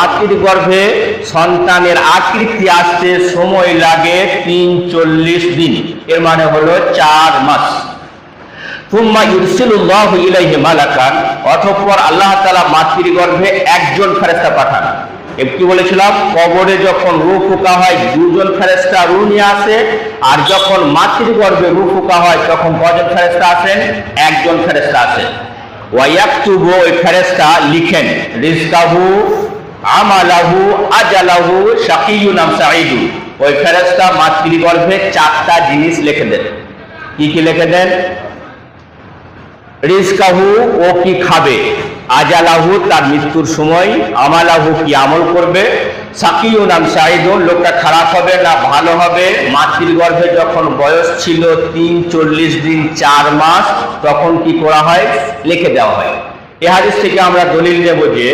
মাতৃগর্ভে সন্তানের আকৃতি আসতে সময় লাগে 43 দিন, এর মানে হলো 4 মাস। থুম্মা ইরসিলুল্লাহু ইলাইহি মালাকান, অতঃপর আল্লাহ তাআলা মাতৃগর্ভে একজন ফেরেশতা পাঠান। কি বলেছিলাম, কবরে যখন রূহ ফুঁকা হয় 2জন ফেরেশতা রূহ নিয়ে আসে, আর যখন মাতৃগর্ভে রূহ ফুঁকা হয় তখন কয়জন ফেরেশতা আসেন? একজন ফেরেশতা আসেন। ওয়ায়াকতুবু, ওই ফেরেশতা লিখেন, রিজকাহু, আমালাহু, আজালাহু, শাকিয়ুন আম সাঈদুন। ওই ফেরেশতা মাতৃগর্ভে 4টা জিনিস লিখে দেন। কি কি লিখে দেন? রিজকাহু, ও কি খাবে, আজালাহু, তার মৃত্যুর সময়, আমালাহু, কি আমল করবে, শাকিয়ুন আম সাঈদুন, লোকটা খারাপ হবে না ভালো হবে। মাতৃগর্ভে যখন বয়স ছিল 43 দিন 4 মাস, তখন কি করা হয়? লিখে দেওয়া হয়। এই হাদিস থেকে আমরা দলিল নেব যে